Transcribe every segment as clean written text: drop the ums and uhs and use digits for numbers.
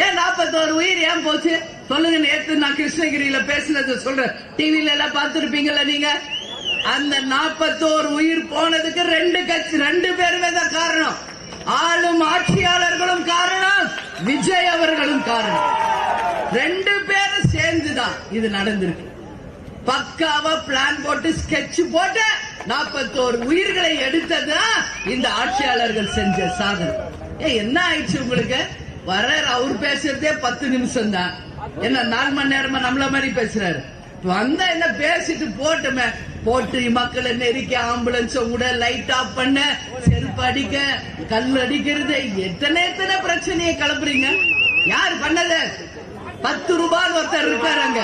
ஏன் 41 உயிர் ஏன் போச்சு சொல்லுங்க. நேற்று நான் கிருஷ்ணகிரியில பேசினது சொல்றேன், டிவில எல்லாம் பார்த்திருப்பீங்கல்ல நீங்க. அந்த 41 உயிர் போனதுக்கு ரெண்டு பேருமே தான் காரணம். ஆளும் ஆட்சியாளர்களும் காரணம், விஜய் அவர்களும் காரணம். 2 பேரும் சேர்ந்துதான் இது நடந்திருக்கு. பக்காவா பிளான் போட்டு ஸ்கெட்ச் போட்டு 41 உயிர்களை எடுத்ததுதான் இந்த ஆட்சியாளர்கள் செஞ்ச சாதனை. என்ன ஆயிடுச்சு உங்களுக்கு? வர அவர் பேசுறதே 10 நிமிஷம் தான், என்ன 4 மணி நேரமா நம்மள மாதிரி பேசுறாரு. வந்தா என்ன பேசிட்டு போட்டுமே, போட்டு மக்களை நெருக்க, ஆம்புலன்ஸ் கூட லைட் ஆஃப் பண்ண, செருப்பு அடிக்க, கல் அடிக்கிறது, எத்தனை பிரச்சனையை கிளப்புறீங்க. யார் பண்ணது? 10 ரூபாய் ஒருத்தர் இருக்காருங்க.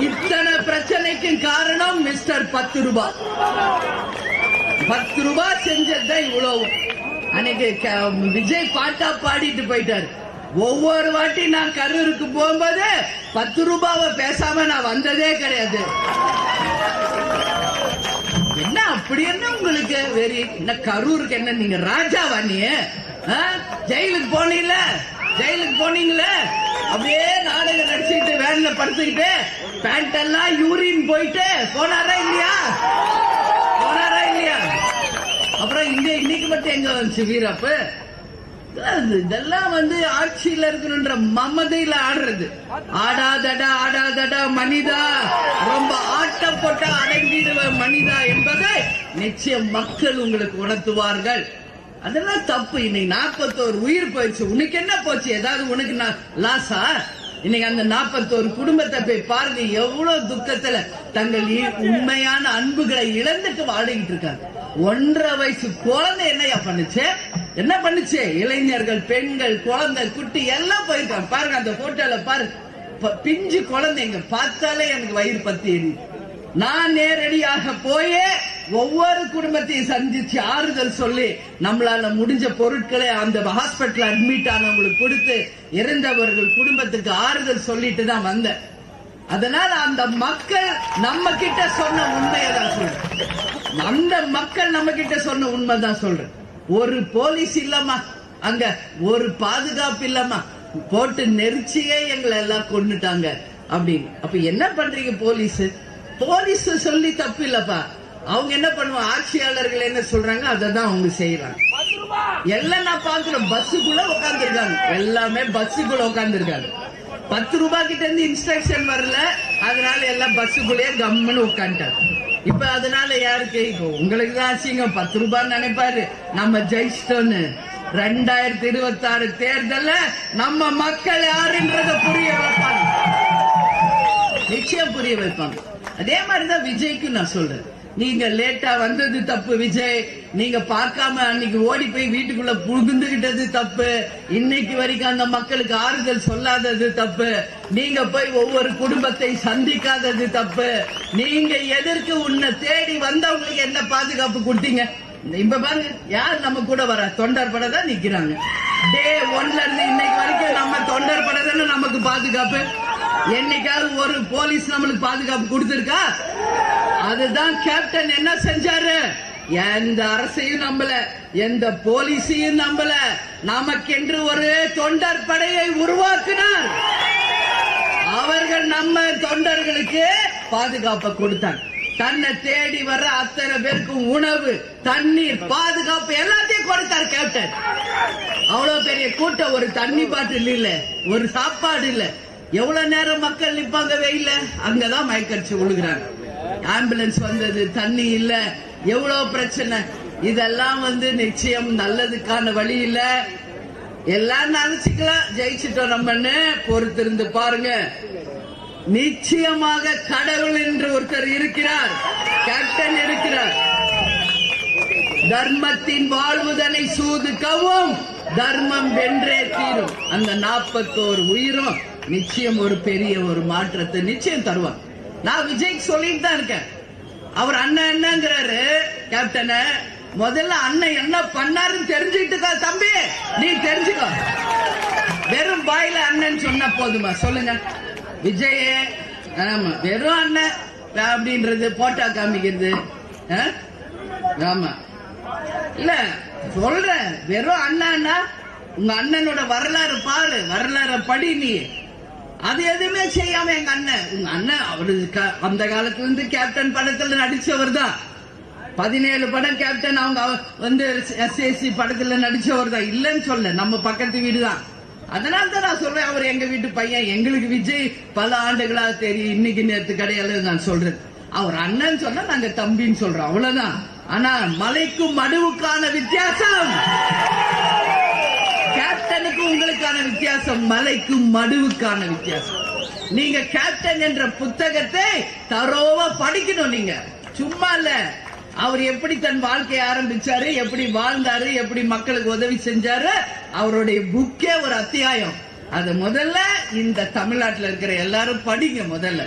இத்தனை பிரச்சனைக்கு காரணம் மிஸ்டர் 10 ரூபாய். 10 ரூபாய் செஞ்சதுதான் இவ்வளவு. அன்னைக்கு விஜய் பாட்டா பாடிட்டு போயிட்டாரு. ஒவ்வொரு வாட்டி நான் கரூருக்கு போகும்போது 10 ரூபாவை பேசாம நான் வந்ததே கிடையாது. என்ன அப்படி என்ன உங்களுக்கு வெறி? என்ன கரூருக்கு என்ன நீங்க ராஜாவா? நீ ஜெயிலுக்கு போனீங்களே, அப்படியே நாடகம் நடிச்சுக்கிட்டு வேன்ல படுத்துக்கிட்டு பேண்ட் எல்லாம் யூரின் போயிட்டு போனாரா இல்லையா? அப்புறம் இன்னைக்கு மட்டும் எங்க வந்துச்சு வீரப்பு? இதெல்லாம் ஆட்சியில இருக்கணும்ன்ற மமதையில ஆடுறது. ஆடாதடா மனிதா, ரொம்ப ஆட்டம் போட்டா அடங்கிடுவ மனிதா என்பதை நிச்சயம் மக்கள் உங்களுக்கு உணர்த்துவார்கள். அதெல்லாம் தப்பு. இன்னைக்கு 41 உயிர் போயிடுச்சு. உனக்கு என்ன போச்சு? ஏதாவது உனக்கு லாஸா? இன்னைக்கு அந்த 41 குடும்பத்தை போய் பாருங்க, எவ்வளவு துக்கத்துல தங்கள் உண்மையான அன்புகளை இழந்துட்டு வாடிக்கிட்டு இருக்காங்க. 1.5 வயசு குழந்தை என்ன பண்ணுச்சு? இளைஞர்கள், பெண்கள், குழந்தை, குட்டி எல்லாம் போயிருக்காங்க. பாருங்க அந்த போட்டோல பாருங்க, பிஞ்சு குழந்தைங்க பார்த்தாலே எனக்கு வயிறு பத்தி எரியுது. நான் நேரடியாக போயே ஒவ்வொரு குடும்பத்தையும் சந்திச்சு ஆறுதல் சொல்லி நம்மளால முடிஞ்ச பொருட்களை அந்த ஹாஸ்பிட்டல் அட்மிட் ஆனவங்களுக்கு கொடுத்து இறந்தவர்கள் குடும்பத்துக்கு ஆறுதல் சொல்லிட்டு தான் வந்தேன். அதனால அந்த மக்கள் நம்ம கிட்ட சொன்ன உண்மையதான் சொல்றேன். ஒரு போலீஸ் இல்லம்மா, அங்க ஒரு பாதுகாப்பு இல்லம்மா, போட்டு நெரிச்சியே எங்களை எல்லாம் கொண்டுட்டாங்க அப்படின்னு. அப்ப என்ன பண்றீங்க? போலீஸ் சொல்லி தப்பு இல்லப்பா. அவங்க என்ன பண்ணுவாங்க? ஆட்சியாளர்கள் என்ன சொல்றாங்க அததான் அவங்க செய்யறாங்க. எல்லாம் நான் பாக்குறேன், பஸ்ஸுக்குள்ள உட்கார்ந்துருக்காங்க, எல்லாமே பஸ்ஸுக்குள்ள உட்கார்ந்துருக்காங்க. 10 ரூபாய் கிட்ட இருந்து இன்ஸ்ட்ரக்ஷன் வரல, அதனால எல்லாம் பஸ்ஸுக்குள்ளேயே கம்முன்னு உட்காந்துட்டாங்க. இப்ப அதனால யாருக்கு? இப்போ உங்களுக்கு தான் அசிங்கம். 10 ரூபாய் நினைப்பாரு நம்ம ஜெயிச்சிட்டோன்னு. 2026 தேர்தல்ல நம்ம மக்கள் யாருன்றத புரிய வைப்பாங்க, நிச்சயம் புரிய வைப்பாங்க. அதே மாதிரிதான் விஜய்க்கு நான் சொல்றேன். நீங்க லேட்டா வந்தது தப்பு விஜய். நீங்க பார்க்காம அன்னைக்கு ஓடி போய் வீட்டுக்குள்ள புகுந்துகிட்டது தப்பு. இன்னைக்கு வரைக்கும் அந்த மக்களுக்கு ஆறுதல் சொல்லாதது தப்பு. நீங்க போய் ஒவ்வொரு குடும்பத்தை சந்திக்காதது தப்பு. நீங்க எதற்கு உன்னை தேடி வந்தவங்களுக்கு என்ன பாதுகாப்பு கொடுத்தீங்க? இப்ப பாருங்க, யார் நம்ம கூட வர? தொண்டர் பட தான் நிக்கிறாங்க. டே 1ல இருந்து இன்னைக்கு வரைக்கும் நம்ம தொண்டர் பட தானே நமக்கு பாதுகாப்பு. என்னைக்காவது ஒரு போலீஸ் நம்மளுக்கு பாதுகாப்பு கொடுத்திருக்கா? அதுதான் கேப்டன் என்ன செஞ்சாரு? எந்த அரசையும் நம்பல, எந்த போலீஸையும் நம்பல, நமக்கென்று ஒரு தொண்டர் படையை உருவாக்கினார். அவர்கள் நம்ம தொண்டர்களுக்கு பாதுகாப்பை கொடுத்தாங்க. தன்னை தேடி வர அத்தனை பேருக்கும் உணவு, தண்ணீர், பாதுகாப்பு எல்லாத்தையும் கொடுத்தார் கேப்டன். அவ்வளவு பெரிய கூட்டம், ஒரு தண்ணி பாட்டில் இல்ல, ஒரு சாப்பாடு இல்ல. எவ்வளவு நேரம் மக்கள் நிப்பாங்க வெயில? அங்கதான் மயக்கடிச்சு விழுகிறாங்க. ஆம்புலன்ஸ் வந்தது, தண்ணி இல்ல, எவ்வளவு பிரச்சனை. இதெல்லாம் நிச்சயம் நல்லதுக்கான வழி இல்ல. எல்லாம் நினைச்சுக்கலாம் ஜெயிச்சிட்டோம் நம்மன்னு. பொறுத்திருந்து பாருங்க. நிச்சயமாக கடவுள் என்று ஒருத்தர் இருக்கிறார், கேப்டன் இருக்கிறார். தர்மத்தின் வாழ்வுதனை சூது கவும், தர்மம் வென்றே தீரும். அந்த 41 உயிரும் நிச்சயம் ஒரு பெரிய ஒரு மாற்றத்தை நிச்சயம் தருவார். நான் விஜய்க்கு சொல்லிட்டு தான் இருக்கேன். அவர் அண்ணன் என்னங்கிறாரு கேப்டன. முதல்ல அண்ணன் என்ன பண்ணாருன்னு தெரிஞ்சுக்கிட்டு தம்பி, நீ தெரிஞ்சுக்கோ. வெறும் பாயில அண்ணன் சொன்ன போதுமா? சொல்லுங்க விஜய். ஆமா, வெறும் அண்ணன் அப்படின்றது போட்டா காமிக்கிறது. ஆமா இல்ல, சொல்றேன். வெறும் அண்ணா, உங்க அண்ணனோட வரலாறு பாரு, வரலாறு படி நீ. அது எதுவுமே செய்யாம எங்க அண்ணன், உங்க அண்ணன் அவரு அந்த காலத்துல இருந்து கேப்டன் படத்துல நடிச்சவர் தான். 17 படம் கேப்டன் அவங்க வந்து SAC படத்துல நடிச்சவர் தான். இல்லன்னு சொல்ல, நம்ம பக்கத்து வீடு தான். அதனால தான் நான் சொல்றேன், அவர் எங்க வீட்டு பையன். எங்களுக்கு விஜய் பல ஆண்டுகளா தெரியும், இன்னைக்கு நேற்று கிடையாது நான் சொல்றேன். அவர் அண்ணன் சொன்னா நாங்க தம்பின்னு சொல்றோம், அவ்வளவுதான். ஆனா மலைக்கும் மடுவுக்கான வித்தியாசம், கேப்டனுக்கு உங்களுக்கான வித்தியாசம், மலைக்கும் மடுவுக்கான வித்தியாசம். நீங்க கேப்டன் என்ற புத்தகத்தை தரோவா படிக்கணும். நீங்க சும்மா இல்ல, அவர் எப்படி தன் வாழ்க்கையை ஆரம்பிச்சாரு, எப்படி வாழ்ந்தாரு, எப்படி மக்களுக்கு உதவி செஞ்சாரு, அவருடைய புக்கே ஒரு அத்தியாயம். அது முதல்ல இந்த தமிழ்நாட்டில் இருக்கிற எல்லாரும் படிங்க முதல்ல.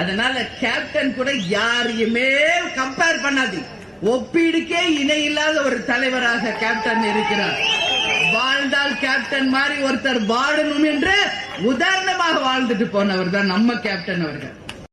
அதனால கேப்டன் கூட யாரையுமே கம்பேர் பண்ணாது, ஒப்பீடுக்கே இணையில்லாத ஒரு தலைவராக கேப்டன் இருக்கிறார். வாழ்ந்தால் கேப்டன் மாதிரி ஒருத்தர் வாழணும் என்று உதாரணமாக வாழ்ந்துட்டு போனவர் தான் நம்ம கேப்டன் அவர்கள்.